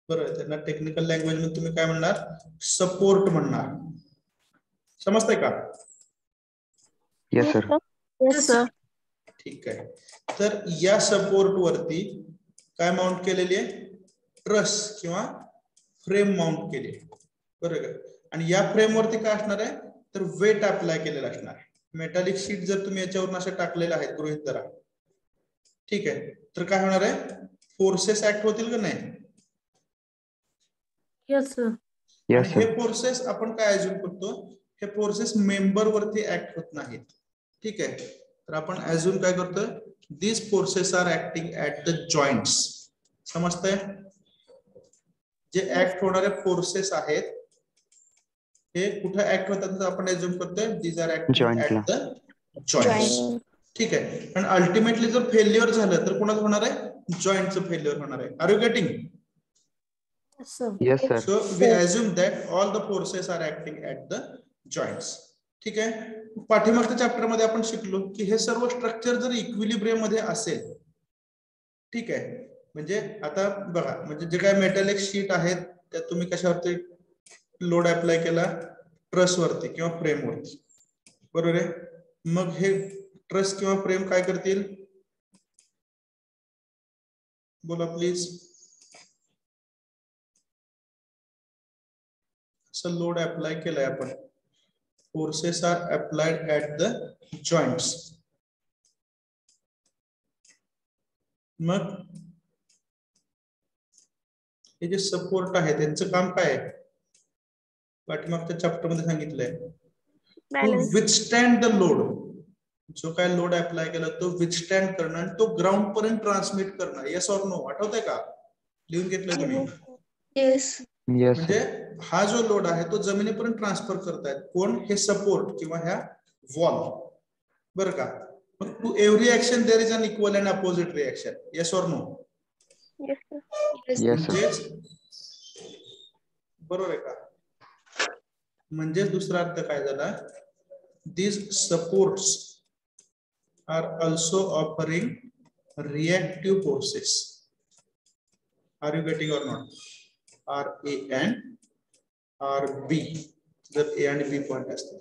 A: बरोबर, त्यांना टेक्निकल लँग्वेज मध्ये तुम्ही काय म्हणणार? सपोर्ट म्हणणार. समजतंय का?
E: Yes, sir.
D: Yes, sir.
A: ठीक आहे, तर या सपोर्ट वरती काय माउंट केलेली आहे? ट्रस किंवा फ्रेम माउंट केली आहे. बरोबर, आणि या फ्रेम वरती काय असणार आहे? तर वेट अप्लाय केलेलं असणार आहे. मेटॅलिक शीट जर तुम्ही याच्यावरून असे टाकलेले आहेत गृहीत धरा, ठीक आहे, तर काय होणार आहे? फोर्सेस ऍक्ट होतील का नाही?
B: Yes, sir.
E: Yes,
A: हे
E: sir.
A: फोर्सेस आपण काय अज्युम करतो? हे फोर्सेस मेंबर वरती ऍक्ट होत नाहीत. ठीक आहे, तर आपण अज्युम काय करतोय? This forces are acting at the joints. समजतंय? जे ऍक्ट होणारे फोर्सेस आहेत हे कुठे ऍक्ट होतात? आपण अज्युम करतोय these are acting
E: Joint
A: at
E: ला.
A: The joints. ठीक आहे, पण अल्टिमेटली जर फेल्युअर झालं तर कोणाचं होणार आहे? जॉइंटचं फेल्युअर होणार आहे. Are you getting?
B: Yes, sir.
E: Yes, sir.
A: So we assume that all the forces are acting at the joints. ठीक आहे, पाठीमागच्या चॅप्टर मध्ये आपण शिकलो की हे सर्व स्ट्रक्चर जर इक्विलिब्रियम मध्ये असेल, ठीक आहे, म्हणजे आता बघा, म्हणजे जे काय मेटॅलिक शीट आहेत त्यात तुम्ही कशावरती लोड अप्लाय केला? ट्रस वरती किंवा फ्रेम वरती. बरोबर आहे, मग हे ट्रस किंवा फ्रेम काय करतील? बोला प्लीज. लोड अप्लाय केलाय आपण. Forces are applied at the joints. मग हे जे सपोर्ट आहे त्यांचं काम काय आहे? पाठीमागच्या चॅप्टर मध्ये सांगितलंय, टू विथस्टँड द लोड. जो काय लोड अप्लाय केला तो विथस्टँड करणं आणि तो ग्राउंड पर्यंत ट्रान्समिट करणं. Yes or no? आठवतंय का? लिहून घेतलंय तुम्ही?
C: येस.
E: Yes,
A: म्हणजे
E: sir.
A: हा जो लोड आहे तो जमिनीपर्यंत ट्रान्सफर करतायत कोण? हे सपोर्ट किंवा ह्या वॉल. बरं का? मग to every action there is an equal and opposite reaction. Yes or no?
D: Yes, sir.
E: Yes, sir.
A: म्हणजेच बरोबर आहे का? म्हणजे दुसरा अर्थ काय झाला? These supports are also offering reactive forces. Are you getting or not? RA and RB. जर A आणि B पॉइंट असतील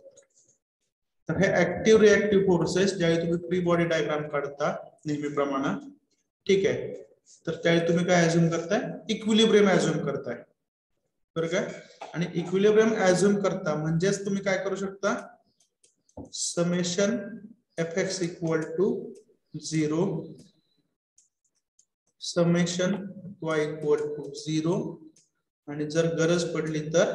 A: तर हे ऍक्टिव्ह रिएक्टिव्ह फोर्सेस ज्यावेळी तुम्ही फ्री बॉडी डायग्राम काढता नेहमीप्रमाणे, ठीक आहे, तर त्यावेळी तुम्ही काय अज्युम करताय? इक्विलिब्रियम अज्युम करताय. बरं काय? आणि इक्विलिब्रियम अज्युम करता म्हणजेच तुम्ही काय करू शकता? Summation Fx equal to 0, summation y equal to 0, आणि जर गरज पडली तर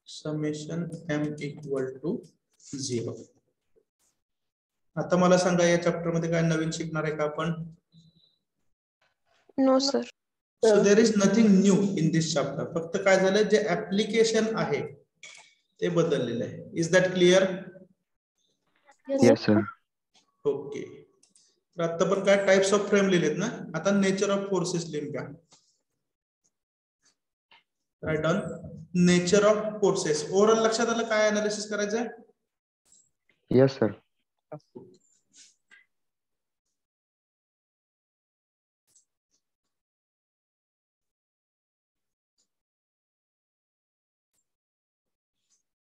A: समेशन m इक्वल टू 0. आता मला सांगा, या चॅप्टर मध्ये काय नवीन शिकणार आहे का आपण?
D: No, sir.
A: So there is nothing new in this chapter. फक्त काय झालं, जे ऍप्लिकेशन आहे ते बदललेलं आहे. Is that clear?
E: Yes, sir.
A: Okay. तर आता पण काय टाइप्स ऑफ फ्रेम लिहिलेत ना. आता नेचर ऑफ फोर्सेस लिहून घ्या. Write on nature of forces. Overall लक्षात आलं काय अनालिसिस करायचंय?
E: Yes, sir.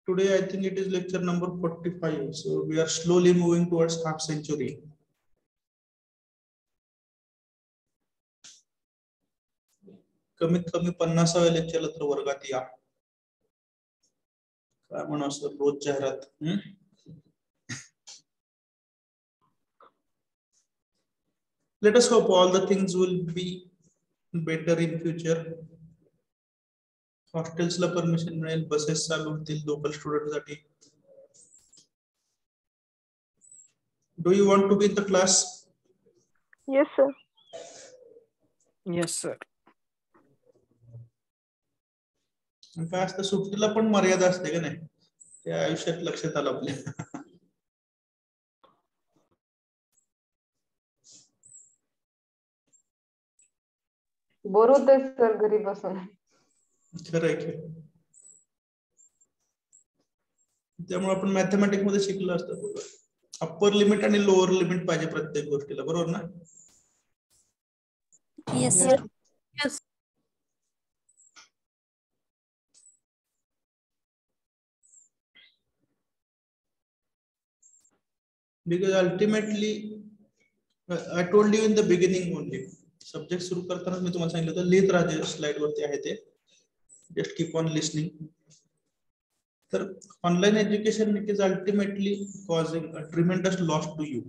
A: Today I think it is lecture number 45. So we are slowly moving towards half century. कमीत कमी 50व्या लेक्चरला तर वर्गात या. काय म्हणू असं रोज जाहिरात. Let us hope all the things will be better in future. हॉस्टेल्सला परमिशन मिळेल, बसेस चालू होतील लोकल स्टुडंट साठी. Do you want to be in the class?
D: Yes, sir.
F: Yes, sir.
A: काय असतं, सुट्टीला पण मर्यादा असते का नाही, त्या आयुष्यात लक्षात आलं आपल्या.
G: बोर होतंय सर घरी बसून.
A: खरं आहे की. त्यामुळे आपण मॅथमॅटिक्स मध्ये शिकलो असतो. अप्पर लिमिट आणि लोअर लिमिट पाहिजे प्रत्येक गोष्टीला, बरोबर ना?
B: Yes,
A: Yes.
B: sir. Yes.
A: Because ultimately I told you in the beginning only, subject सुरू करताना मी तुम्हाला सांगितलं होतं, लिहित राहा, स्लाइड वरती आहे ते, जस्ट कीप ऑन लिसनिंग. तर online education it is ultimately causing a tremendous loss to you.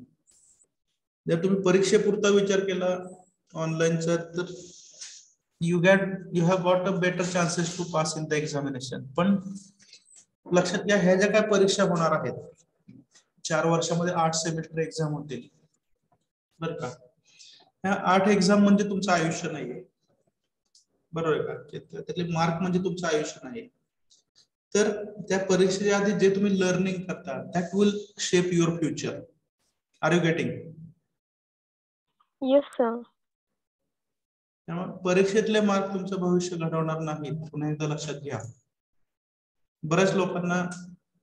A: जर तुम्ही परीक्षेपुरता विचार केला ऑनलाईनचा, तर you have got a better chances to pass in the examination. पण लक्षात घ्या, ह्या ज्या काय परीक्षा होणार आहेत, 4 वर्षामध्ये 8 सेमिस्टर एक्झाम होतील, बरं का. ह्या 8 एक्झाम म्हणजे तुमचं आयुष्य नाहीये, बरोबर आहे का? त्यातले मार्क म्हणजे तुमचं आयुष्य नाही. तर त्या परीक्षेच्या आधी जे तुम्ही लर्निंग करता, that will shape your future. Are you getting?
D: Yes, sir.
A: त्यामुळे परीक्षेतले मार्क तुमचं भविष्य घडवणार नाहीत, पुन्हा एकदा लक्षात घ्या. बऱ्याच लोकांना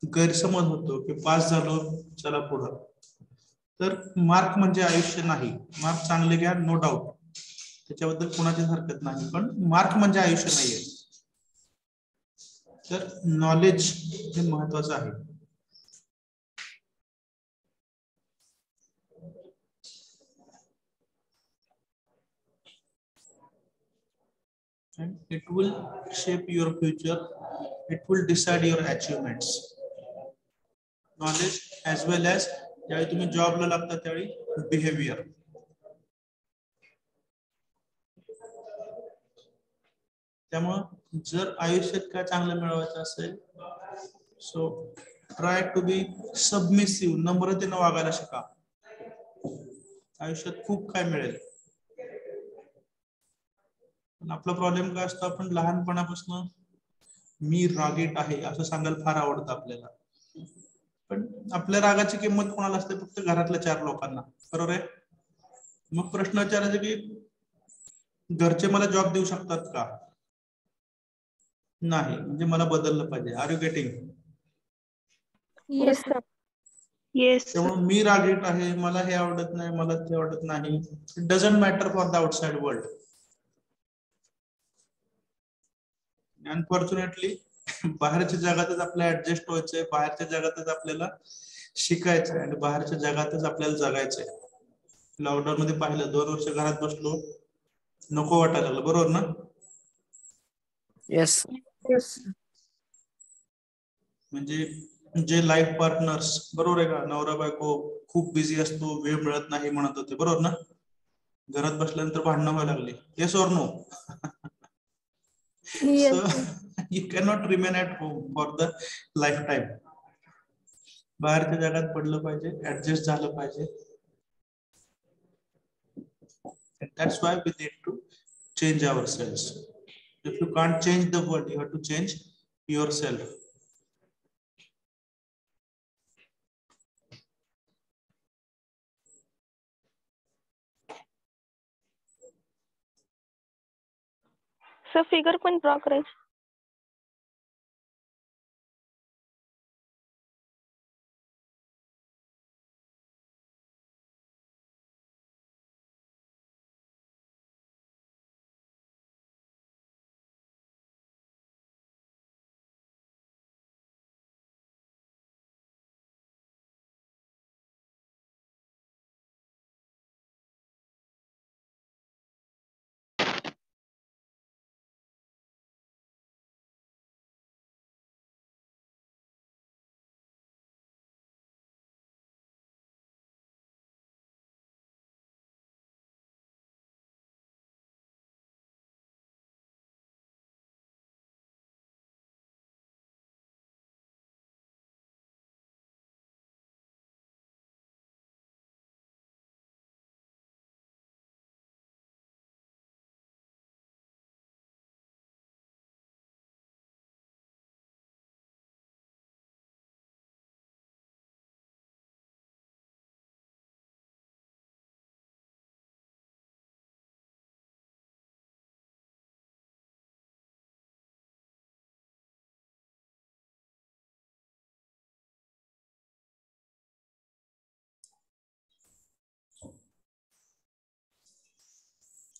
A: गैरसमज होतो की पास झालो चला पुढं. तर मार्क म्हणजे आयुष्य नाही. मार्क चांगले घ्या, नो डाऊट, त्याच्याबद्दल कोणाचीच हरकत नाही, पण मार्क म्हणजे आयुष्य नाहीये. तर नॉलेज हे महत्वाचं आहे. And it will shape your future, it will decide your achievements. Knowledge as well as ज्यावेळी तुम्ही जॉबला लागता त्यावेळी बिहेवियर. त्यामुळे जर आयुष्यात काय चांगलं मिळवायचं असेल, so try to be submissive, नम्रतेनं वागायला शिका. आयुष्यात खूप काय मिळेल. पण आपला प्रॉब्लेम काय असतो, आपण लहानपणापासून मी रागीट आहे असं सांगायला फार आवडतं आपल्याला. पण आपल्या रागाची किंमत कोणाला असते? फक्त घरातल्या 4 लोकांना, बरोबर आहे? मग प्रश्न विचारायचा की घरचे मला जॉब देऊ शकतात का? नाही, म्हणजे मला बदललं पाहिजे. Are you getting?
D: Yes, sir. Yes, sir.
A: त्यामुळे मी रागीट आहे, मला हे आवडत नाही, मला ते आवडत नाही, it doesn't matter for the outside world. Unfortunately बाहेरच्या जगातच आपल्याला ऍडजस्ट व्हायचंय, बाहेरच्या जगातच आपल्याला शिकायचंय आणि बाहेरच्या जगातच आपल्याला जगायचंय. लॉकडाऊन मध्ये पाहिलं, 2 वर्ष घरात बसलो, नको वाटायला लागलं, बरोबर ना?
F: Yes.
B: Yes.
A: म्हणजे जे लाईफ पार्टनर्स, बरोबर आहे का, नवरा बायको खूप बिझी असतो, वेळ मिळत नाही म्हणत होते, बरोबर ना? घरात बसल्यानंतर भांडणं व्हायला लागली. Yes or no?
B: Yes.
A: So you cannot remain at home for the lifetime. बाहेरच्या जगात पडलं पाहिजे, ऍडजस्ट झालं पाहिजे. That's why we need to change ourselves. If you can't change the world, you have to change yourself.
D: Sir figure पण ड्रॉ करायचं.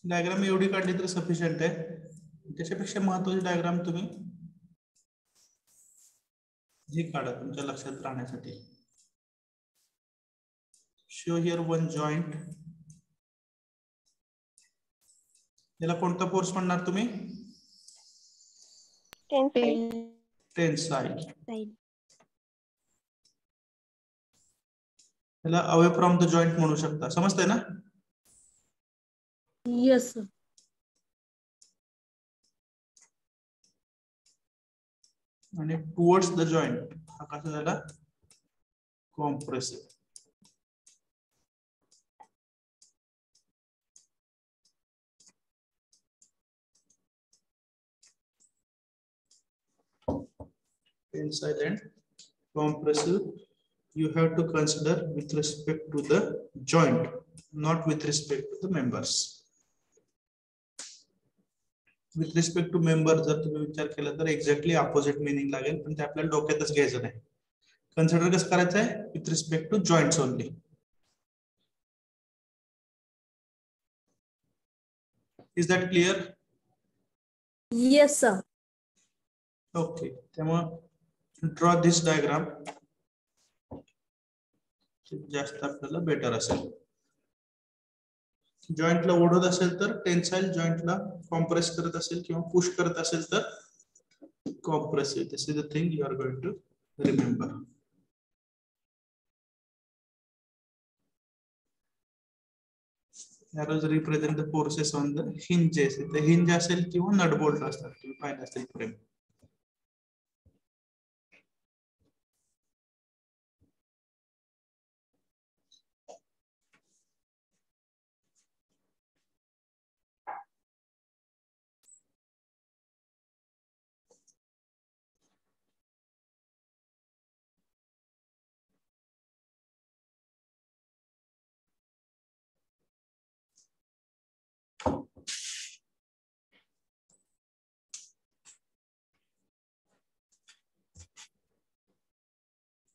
A: डायग्राम एवढी काढली तर सफिशियंट आहे. त्याच्यापेक्षा महत्वाची डायग्राम तुम्ही ही काढा तुमच्या लक्षात राहण्यासाठी. Show here one joint. याला कोणता फोर्स म्हणणार तुम्ही? टेन्साइल. याला अवे फ्रॉम द जॉइंट म्हणू शकता. समजतंय ना?
B: Yes, sir.
A: आणि टुवर्ड्स द जॉइंट हा कसा झाला? Compressive. Tensile and compressive you have to consider with respect to the joint, not with respect to the members. With respect to member जर तुम्ही विचार केला तर एक्झॅक्टली अपोजिट मीनिंग लागेल, पण ते आपल्याला डोक्यातच घ्यायचं नाही. कन्सिडर कसं करायचं आहे? With respect to joints only. Is that clear?
B: Yes, sir.
A: Okay. त्यामुळे ड्रॉ दिस डायग्राम जास्त आपल्याला बेटर असेल. जॉइंटला ओढत असेल तर टेन्साइल, जॉइंटला कॉम्प्रेस करत असेल किंवा पुश करत असेल तर compressive. This is the thing you are going to remember. Arrows represent the forces on the hinges. The hinge असेल किंवा नट बोल्ट असतात, तुम्ही पाहिलं असेल फ्रेम.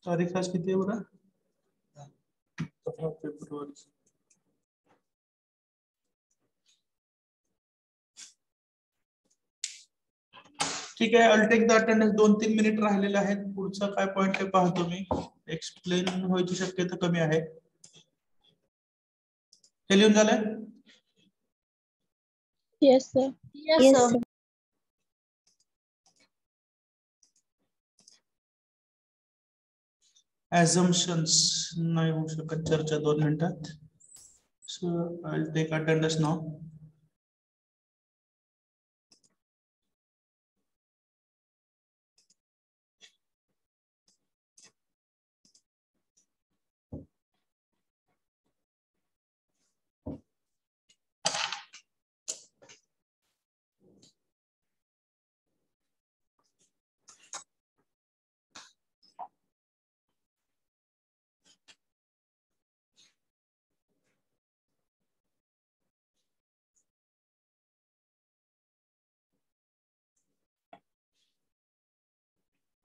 A: तारीख आज किती आहे बरं? 10 फेब्रुवारी. ठीक आहे. I'll take the attendance. 2-3 minute राहिलेले आहेत. पुढचा काय पॉइंट आहे पाहतो मी. एक्सप्लेन व्हायची शक्यता कमी आहे. हे लिहून झालंय?
C: Yes, sir.
B: Yes, sir.
A: Assumptions नाही होऊ शकत चर्चा 2 मिनिटात. So I'll take attendance now.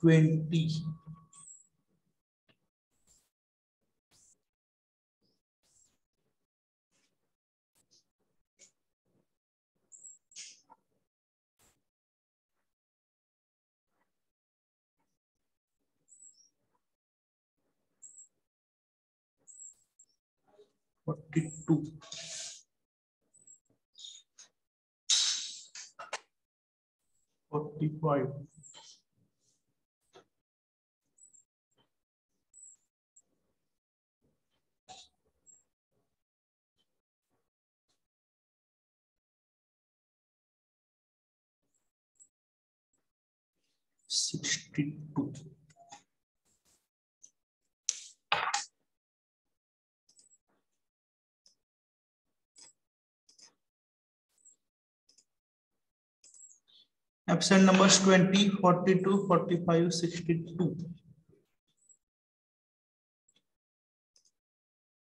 A: 20. $42. 45. 62. Absent numbers 20, 42, 45, 62.